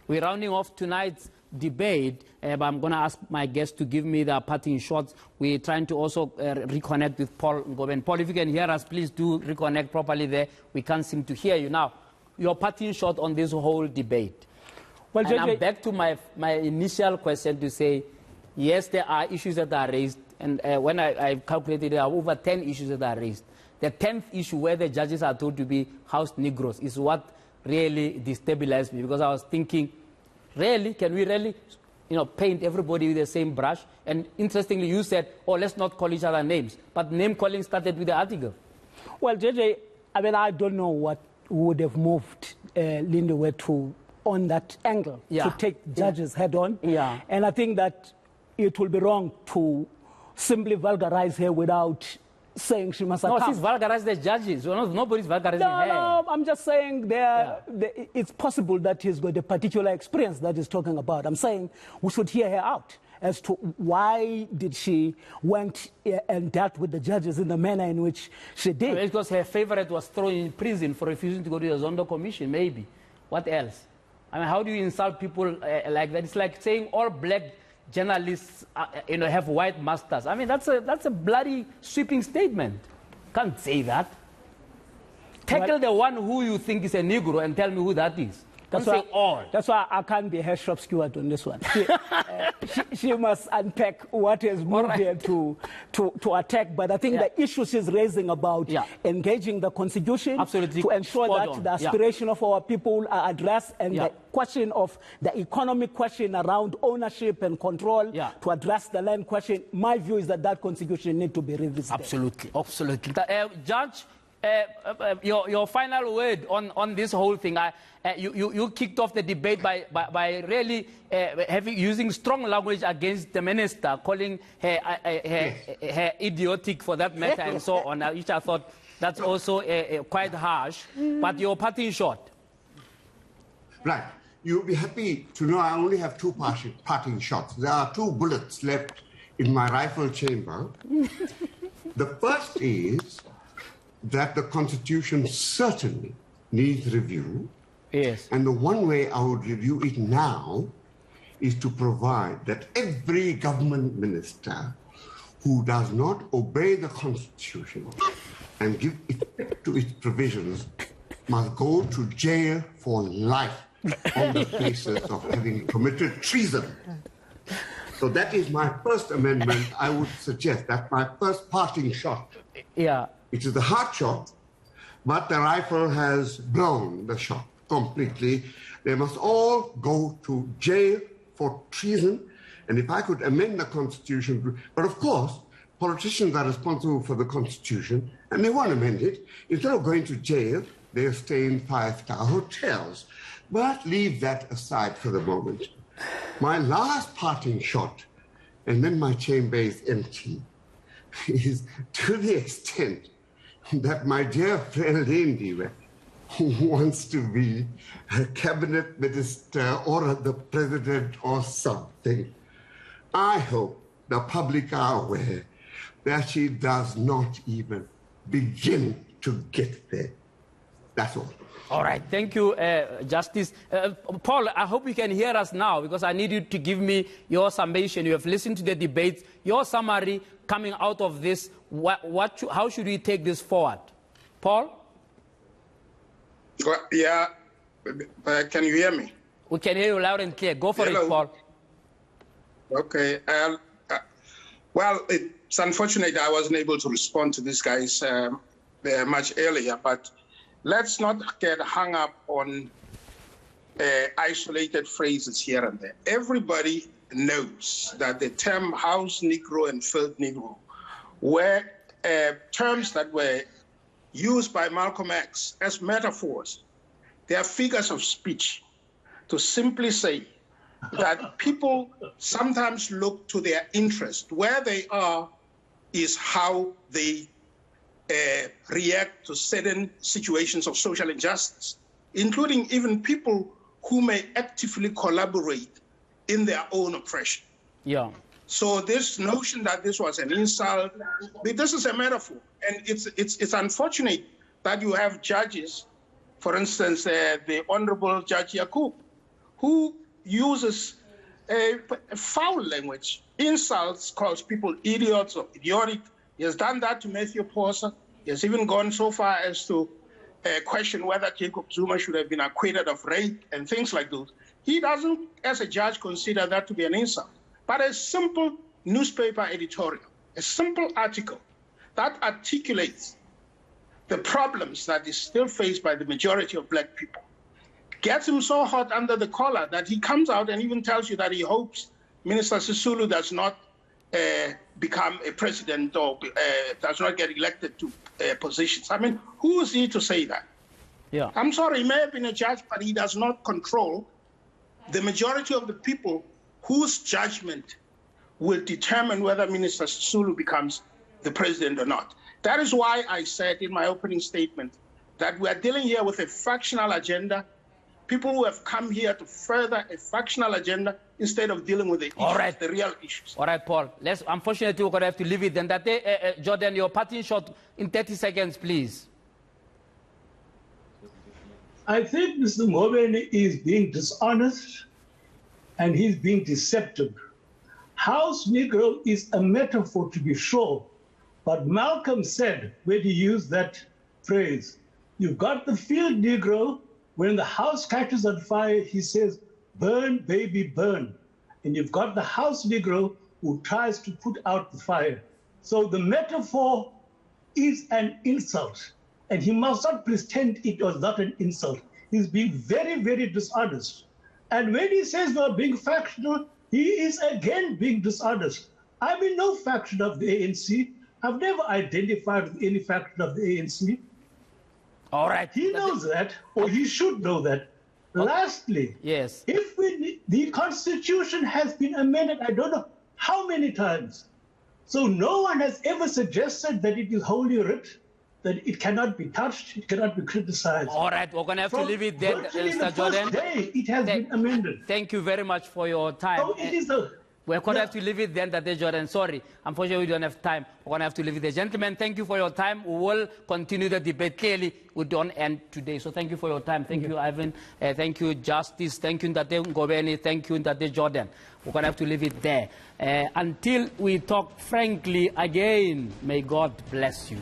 We're rounding off tonight's debate, but I'm going to ask my guests to give me their parting shots. We're trying to also reconnect with Paul Ngoben. Paul, if you can hear us, please do reconnect properly there. We can't seem to hear you. Now, your parting shot on this whole debate. Well, and I'm back to my initial question to say, yes, there are issues that are raised, and when I calculated, there are over 10 issues that are raised. The 10th issue, where the judges are told to be house Negroes, is what really destabilized me, because I was thinking, really, can we really, paint everybody with the same brush? And interestingly, you said, oh, let's not call each other names, but name calling started with the article. Well, JJ, I don't know what would have moved Lindiwe to on that angle to take judges head on. Yeah. And I think that it will be wrong to simply vulgarize her without saying she must have No, she's vulgarized the judges. Nobody's vulgarizing her. No, I'm just saying it's possible that he's got a particular experience that he's talking about. I'm saying we should hear her out as to why did she went and dealt with the judges in the manner in which she did. Well, because her favorite was thrown in prison for refusing to go to the Zondo Commission, maybe. What else? I mean, how do you insult people like that? It's like saying all black journalists have white masters. I mean, that's a bloody sweeping statement. Can't say that. Tackle the one who you think is a Negro and tell me who that is. That's why I can't be her shop steward on this one. She must unpack what has moved her to attack. But I think the issue she's raising about engaging the Constitution to ensure that the aspiration of our people are addressed, and the question of the economic question around ownership and control to address the land question. My view is that Constitution needs to be revisited. Absolutely, absolutely. Judge, your final word on this whole thing. You kicked off the debate by really using strong language against the minister, calling her idiotic for that matter, and so on, which I thought that's also quite harsh. But your parting shot. Right. You'll be happy to know I only have two parting shots. There are 2 bullets left in my rifle chamber. The first is that the Constitution certainly needs review. Yes. And the one way I would review it now is to provide that every government minister who does not obey the Constitution and give effect to its provisions must go to jail for life on the basis of having committed treason. So that is my first amendment. I would suggest that's my first parting shot. Yeah. It is the hard shot, but the rifle has blown the shot completely. They must all go to jail for treason. And if I could amend the Constitution, but of course, politicians are responsible for the Constitution, and they want to amend it. Instead of going to jail, they'll stay in 5-star hotels. But leave that aside for the moment. My last parting shot, and then my chamber is empty, is to the extent that my dear friend Lindiwe, who wants to be a cabinet minister or the president or something, I hope the public are aware that she does not even begin to get there. That's all. All right, thank you, Justice. Paul, I hope you can hear us now, because I need you to give me your summation. You have listened to the debates, your summary coming out of this. How should we take this forward? Paul? Well, yeah, can you hear me? We can hear you loud and clear. Go for it, Paul. Okay. Well, it's unfortunate I wasn't able to respond to these guys much earlier, but let's not get hung up on isolated phrases here and there. Everybody knows that the term house Negro and field Negro were terms that were used by Malcolm X as metaphors. They are figures of speech to simply say that people sometimes look to their interest. Where they are is how they react to certain situations of social injustice, including even people who may actively collaborate in their own oppression. Yeah. So this notion that this was an insult, this is a metaphor. And it's unfortunate that you have judges, for instance, the Honorable Judge Tacoob, who uses foul language, insults, calls people idiots or idiotic. He has done that to Matthew Posa. He has even gone so far as to question whether Jacob Zuma should have been acquitted of rape and things like those. He doesn't, as a judge, consider that to be an insult. But a simple newspaper editorial, a simple article that articulates the problems that is still faced by the majority of black people gets him so hot under the collar that he comes out and even tells you that he hopes Minister Sisulu does not become a president or does not get elected to positions. I mean, who is he to say that? Yeah. I'm sorry, he may have been a judge, but he does not control the majority of the people whose judgment will determine whether Minister Sisulu becomes the president or not. That is why I said in my opening statement that we are dealing here with a factional agenda, people who have come here to further a factional agenda instead of dealing with the issues, the real issues. All right, Paul. Unfortunately, we're going to have to leave it then. That day, Jordan, your parting shot in 30 seconds, please. I think Mr. Ngobeni is being dishonest and he's being deceptive. House Negro is a metaphor, to be sure, but Malcolm said, when he used that phrase, you've got the field Negro. When the house catches on fire, he says, burn, baby, burn. And you've got the house Negro who tries to put out the fire. So the metaphor is an insult, and he must not pretend it was not an insult. He's being very, very dishonest. And when he says we're being factional, he is again being dishonest. I'm in no faction of the ANC. I've never identified with any faction of the ANC. All right. He knows that, or he should know that. Okay. Lastly, yes, if the Constitution has been amended, I don't know how many times. So no one has ever suggested that it is holy writ, that it cannot be touched, it cannot be criticized. All right, we're going to have to leave it there, Mr. Jordan. Day, it has been amended. Thank you very much for your time. So it is a... We're going to have to leave it then, that day, Jordan. Sorry. Unfortunately, we don't have time. We're going to have to leave it there. Gentlemen, thank you for your time. We will continue the debate. Clearly, we don't end today. So thank you for your time. Thank you, Ivan. Thank you, Justice. Thank you, Ndate Ngobeni. Thank you, Ndate Jordan. We're going to have to leave it there. Until we talk frankly again, may God bless you.